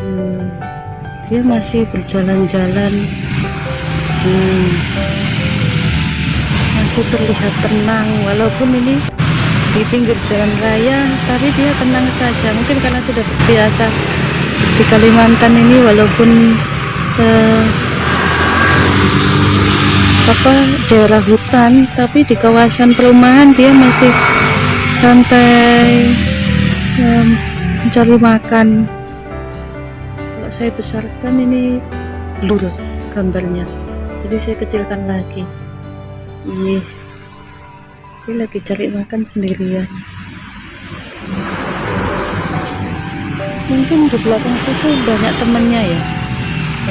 Hmm, dia masih berjalan-jalan. Hmm, masih terlihat tenang walaupun ini di pinggir jalan raya, tapi dia tenang saja. Mungkin karena sudah biasa di Kalimantan ini, walaupun eh, daerah hutan, tapi di kawasan perumahan dia masih santai mencari makan. Kalau saya besarkan ini blur gambarnya, jadi saya kecilkan lagi. Iya, dia lagi cari makan sendirian. Mungkin di belakang situ banyak temannya ya,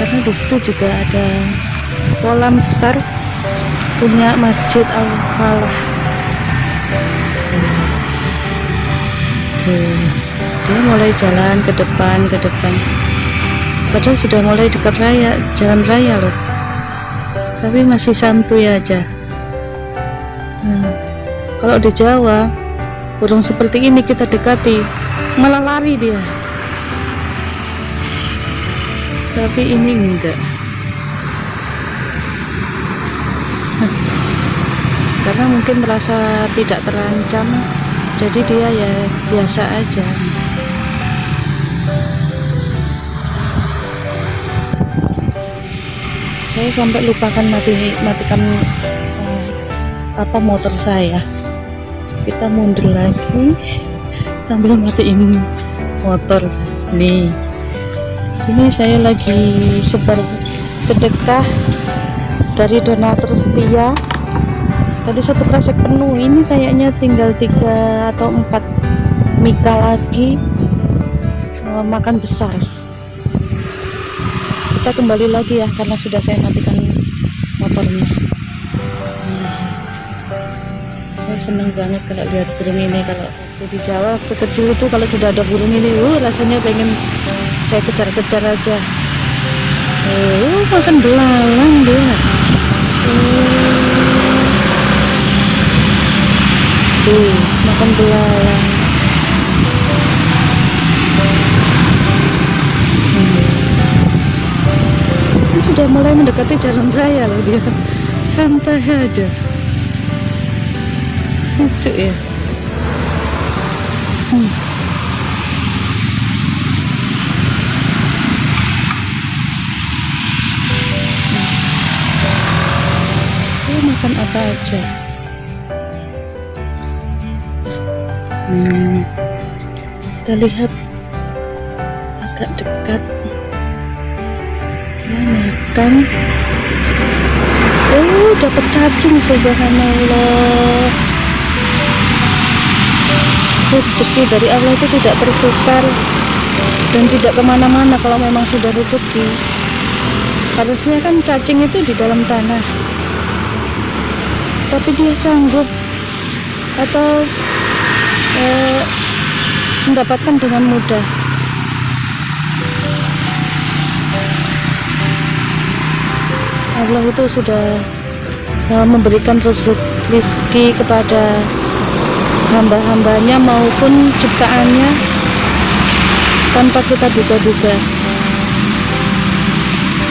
karena di situ juga ada kolam besar punya Masjid Al-Falah. Dia mulai jalan ke depan, padahal sudah mulai dekat raya, jalan raya loh, tapi masih santuy aja. Kalau di Jawa, burung seperti ini kita dekati malah lari dia, tapi ini enggak. Karena mungkin merasa tidak terancam, jadi dia ya biasa aja. Saya sampai lupakan matikan motor saya. Kita mundur lagi sambil matiin motor. Nih, ini saya lagi sebar sedekah dari donatur setia. Tadi satu kresek penuh, ini kayaknya tinggal 3 atau 4 mika lagi makan besar. Kita kembali lagi ya, karena sudah saya matikan motornya. Saya seneng banget kalau lihat burung ini. Kalau waktu di Jawa waktu kecil itu, kalau sudah ada burung ini, rasanya pengen saya kejar-kejar aja. Makan belalang dia. Tuh, makan belalang. Ini sudah mulai mendekati jalan raya loh dia. Santai aja. Lucu ya. Dia makan apa aja. Kita lihat agak dekat, dia makan. Dapat cacing, subhanallah. Rezeki dari Allah itu tidak tertukar dan tidak kemana-mana. Kalau memang sudah rezeki, harusnya kan cacing itu di dalam tanah, tapi dia sanggup atau mendapatkan dengan mudah. Allah itu sudah memberikan rezeki kepada hamba-hambanya maupun ciptaannya tanpa kita duga-duga.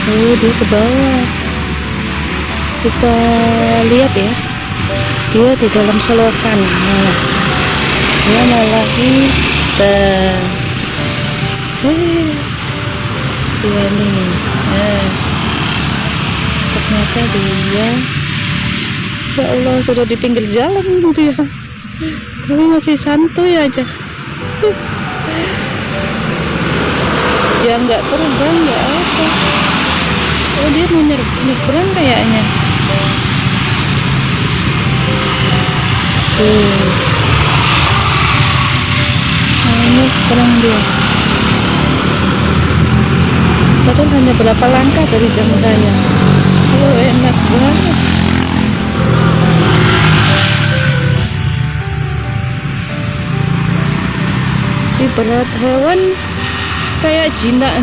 Dia ke bawah. Kita lihat ya, dia di dalam selokan. Dia malah dia nih. Ternyata dia, ya Allah, sudah di pinggir jalan dia, tapi masih santuy aja. Ya nggak terbang, nggak apa. Dia mau nyebrang kayaknya. Nyebrang dia. Padahal hanya berapa langkah dari jalan raya. Enak banget. Ibarat hewan kayak jinak,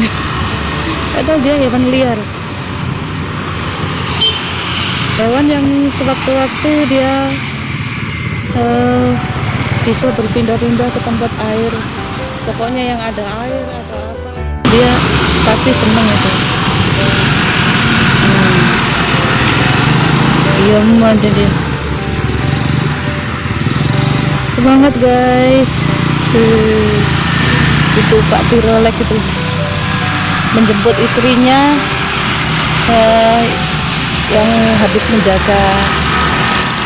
padahal dia hewan liar. Hewan yang sewaktu-waktu dia bisa berpindah-pindah ke tempat air. Pokoknya yang ada air atau apa, dia pasti seneng itu. Diam aja dia. Semangat guys. Itu Pak Tirolek itu menjemput istrinya yang habis menjaga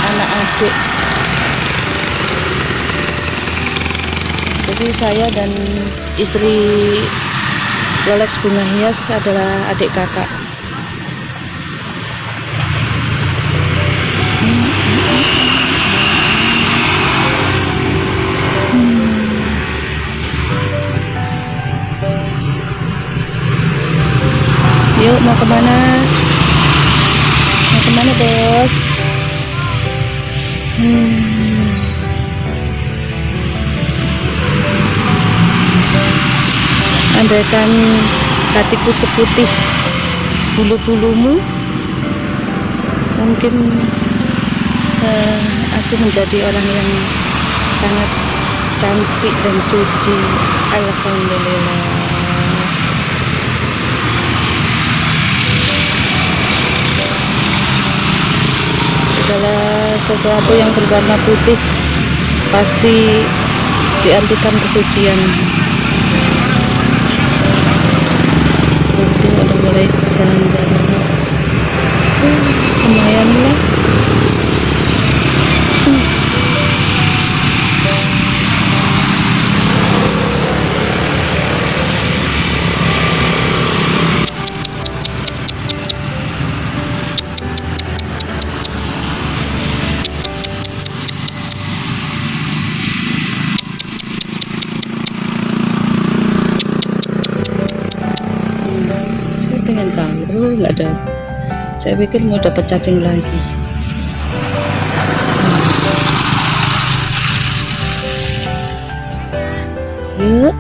anak adik. Jadi saya dan istri Rolex Bunga Hias adalah adik kakak. Yuk, mau kemana? Mau kemana bos? Andaikan hatiku seputih bulu-bulumu, mungkin aku menjadi orang yang sangat cantik dan suci. Alhamdulillah. Segala sesuatu yang berwarna putih pasti diartikan kesucian. Nanti udah mulai jalan-jalan, lumayan lah. Pengen tahu, nggak ada. Saya pikir mau dapat cacing lagi. Yuk,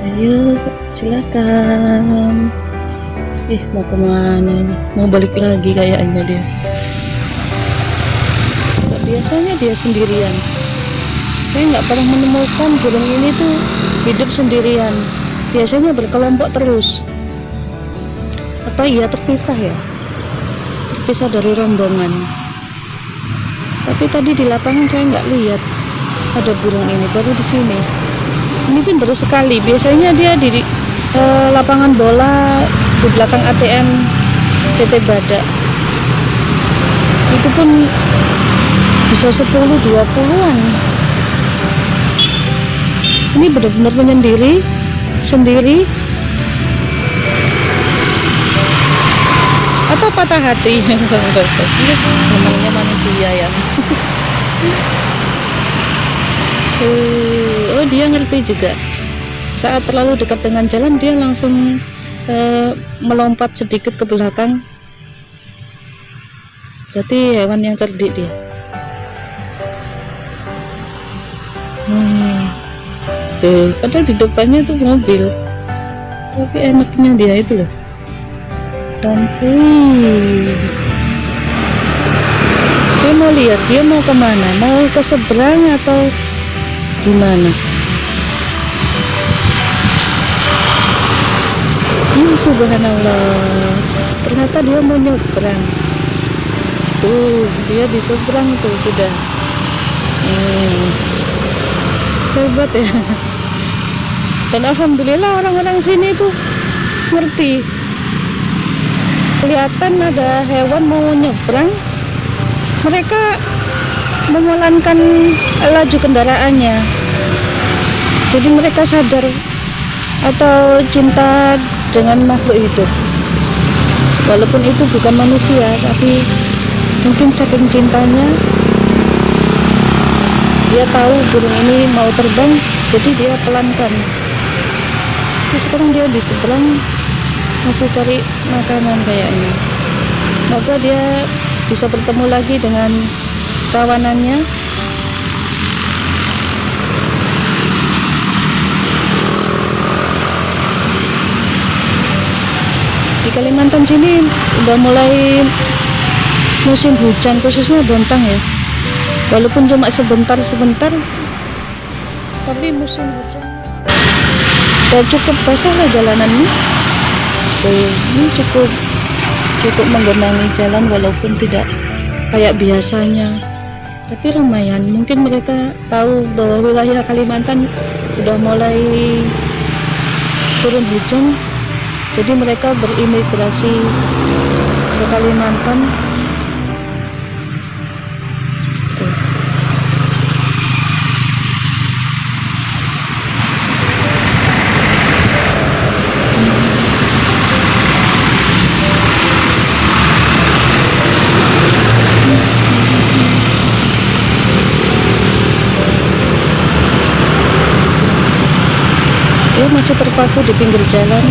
ayo silakan. Mau kemana ini? Mau balik lagi kayaknya dia. Biasanya dia sendirian. Saya nggak pernah menemukan burung ini tuh hidup sendirian. Biasanya berkelompok terus. Atau iya terpisah ya, terpisah dari rombongan. Tapi tadi di lapangan saya nggak lihat ada burung ini, baru di sini. Ini pun baru sekali. Biasanya dia di lapangan bola di belakang ATM PT Badak. Itu pun bisa 10-20-an. Ini benar-benar menyendiri sendiri, atau patah hati. Namanya manusia ya. Oh, dia ngerti juga. Saat terlalu dekat dengan jalan, dia langsung melompat sedikit ke belakang. Berarti hewan yang cerdik dia. Padahal di depannya tuh mobil, tapi enaknya dia itu loh, santai. Saya mau lihat dia mau kemana, mau ke seberang atau gimana. Subhanallah, ternyata dia mau nyebrang. Tuh, dia di seberang tuh sudah. Hebat ya. Dan alhamdulillah orang-orang sini tuh ngerti. Kelihatan ada hewan mau nyebrang, mereka memelankan laju kendaraannya. Jadi mereka sadar atau cinta dengan makhluk hidup. Walaupun itu bukan manusia, tapi mungkin saking cintanya dia tahu burung ini mau terbang, jadi dia pelankan. Terus sekarang dia di seberang masih cari makanan kayaknya. Semoga dia bisa bertemu lagi dengan kawanannya. Di Kalimantan sini udah mulai musim hujan, khususnya Bontang ya. Walaupun cuma sebentar-sebentar, tapi musim hujan. Ya cukup basah lah jalanan ini. Ini cukup menggenangi jalan walaupun tidak kayak biasanya, tapi lumayan. Mungkin mereka tahu bahwa wilayah Kalimantan sudah mulai turun hujan, jadi mereka berimigrasi ke Kalimantan. Tuh. Dia masih terpaku di pinggir jalan,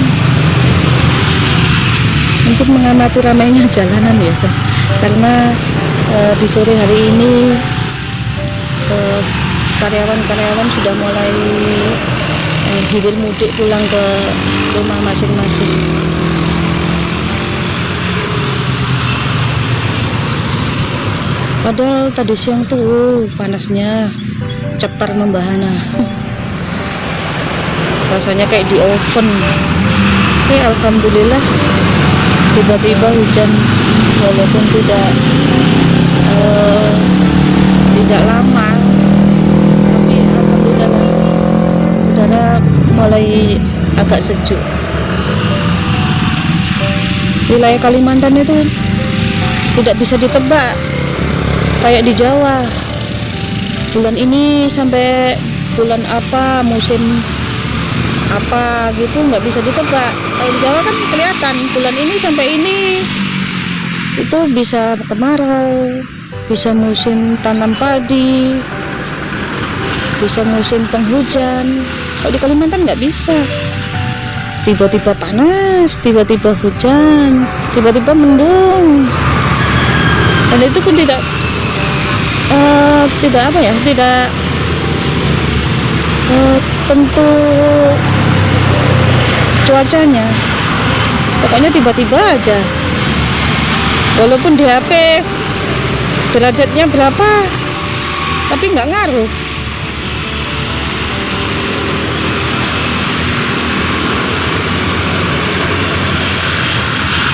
mungkin mengamati ramainya jalanan ya, karena di sore hari ini karyawan-karyawan sudah mulai hilir mudik pulang ke rumah masing-masing. Padahal tadi siang tuh panasnya cetar membahana. Rasanya kayak di oven. Alhamdulillah tiba-tiba hujan, walaupun tidak lama, tapi alhamdulillah udara mulai agak sejuk. Wilayah Kalimantan itu tidak bisa ditebak kayak di Jawa. Bulan ini sampai bulan apa, musim apa gitu nggak bisa ditebak. Kalau di Jawa kan kelihatan bulan ini sampai ini, itu bisa kemarau, bisa musim tanam padi, bisa musim penghujan. Kalau di Kalimantan nggak bisa, tiba-tiba panas, tiba-tiba hujan, tiba-tiba mendung, dan itu pun tidak tentu cuacanya, pokoknya tiba-tiba aja. Walaupun di HP derajatnya berapa, tapi nggak ngaruh.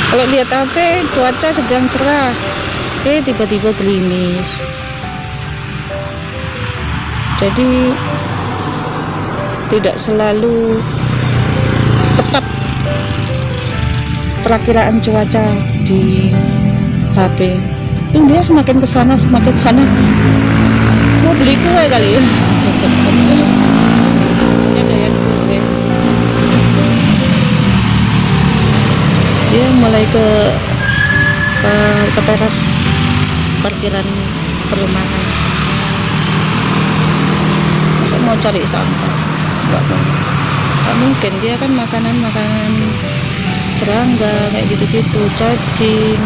Kalau lihat HP cuaca sedang cerah, tiba-tiba gerimis. Jadi tidak selalu tepat perakiraan cuaca di HP. Itu dia semakin kesana semakin sana. Mau beli kue kali ya. Dia mulai ke teras parkiran perumahan. Masa mau cari sampah? Nggak mungkin, dia kan makanan serangga kayak gitu-gitu, cacing.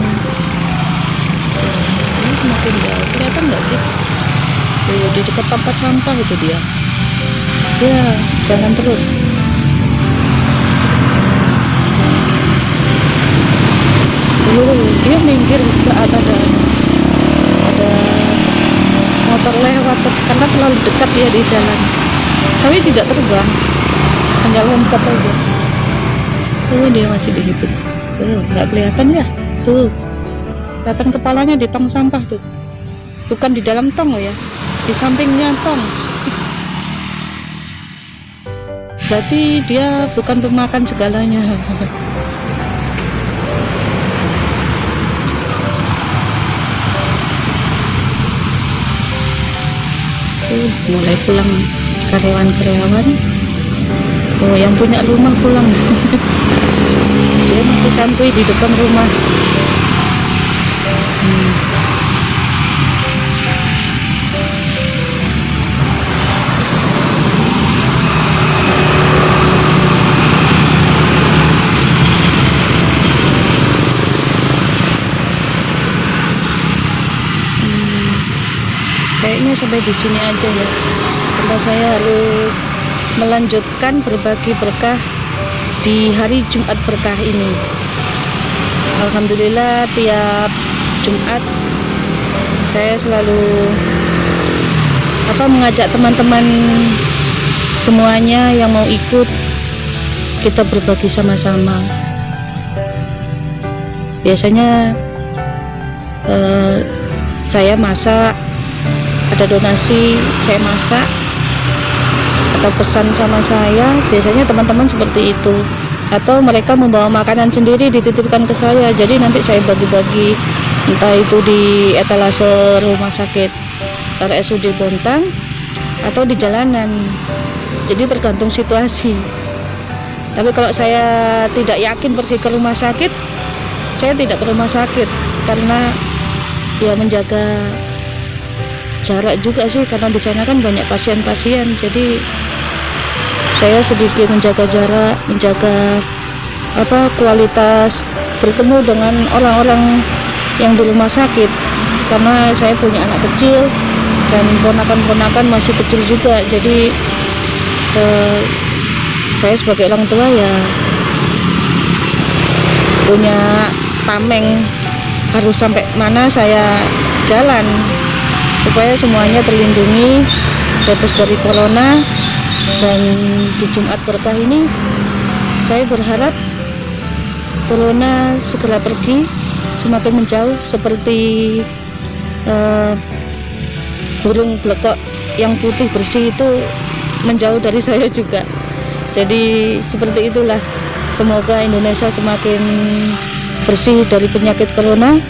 Ini semakin jauh, kelihatan nggak sih? Di dekat tempat sampah itu dia jalan terus. Dia minggir saat ada motor lewat, karena terlalu dekat dia di jalan. Tapi tidak terbang, hanya loncat aja. Dia masih di situ. Nggak kelihatan ya? Tuh, kelihatan kepalanya di tong sampah tuh. Bukan di dalam tong loh ya, di sampingnya tong. Berarti dia bukan pemakan segalanya. Mulai pulang karyawan-karyawan. Yang punya rumah pulang. Dia masih santuy di depan rumah. Kayaknya sampai di sini aja ya, karena saya harus melanjutkan berbagi berkah di hari Jumat berkah ini. Alhamdulillah tiap Jumat saya selalu mengajak teman-teman semuanya yang mau ikut kita berbagi sama-sama. Biasanya saya masak, ada donasi saya masak atau pesan sama saya, biasanya teman-teman seperti itu, atau mereka membawa makanan sendiri dititipkan ke saya, jadi nanti saya bagi-bagi, entah itu di etalase rumah sakit RSUD Bontang atau di jalanan, jadi tergantung situasi. Tapi kalau saya tidak yakin pergi ke rumah sakit, saya tidak ke rumah sakit, karena ya menjaga jarak juga sih, karena di sana kan banyak pasien-pasien, jadi saya sedikit menjaga jarak, menjaga kualitas bertemu dengan orang-orang yang di rumah sakit, karena saya punya anak kecil dan ponakan-ponakan masih kecil juga, jadi saya sebagai orang tua ya punya tameng, harus sampai mana saya jalan supaya semuanya terlindungi, bebas dari corona. Dan di Jumat Berkah ini saya berharap corona segera pergi, semakin menjauh, seperti burung blekok yang putih bersih itu menjauh dari saya juga. Jadi seperti itulah, semoga Indonesia semakin bersih dari penyakit corona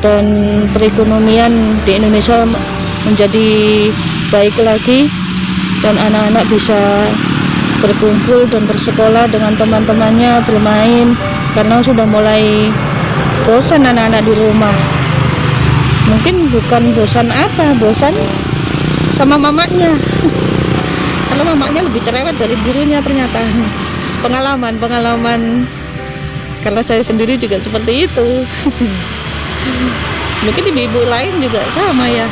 dan perekonomian di Indonesia menjadi baik lagi, dan anak-anak bisa berkumpul dan bersekolah dengan teman-temannya, bermain, karena sudah mulai bosan anak-anak di rumah. Mungkin bukan bosan bosan sama mamanya. Kalau mamanya lebih cerewet dari gurunya ternyata. Pengalaman karena saya sendiri juga seperti itu. Mungkin ibu-ibu lain juga sama ya,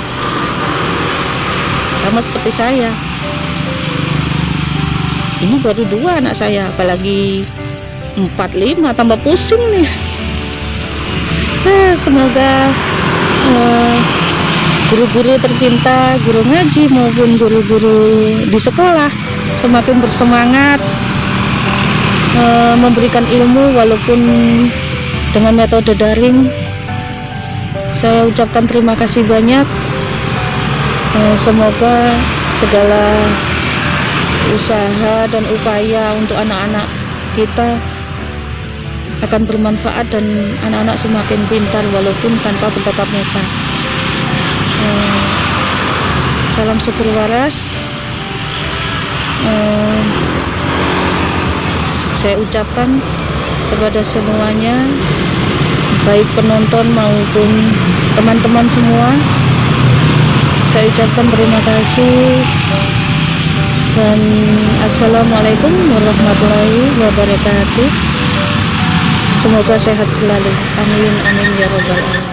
sama seperti saya. Ini baru 2 anak saya, apalagi 4, 5, tambah pusing nih. Semoga guru-guru tercinta, guru ngaji maupun guru-guru di sekolah semakin bersemangat memberikan ilmu walaupun dengan metode daring. Saya ucapkan terima kasih banyak. Semoga segala usaha dan upaya untuk anak-anak kita akan bermanfaat dan anak-anak semakin pintar walaupun tanpa bertatap muka. Salam seger waras. Saya ucapkan kepada semuanya, baik penonton maupun teman-teman semua, saya ucapkan terima kasih dan assalamualaikum warahmatullahi wabarakatuh. Semoga sehat selalu, amin amin ya robbal alamin.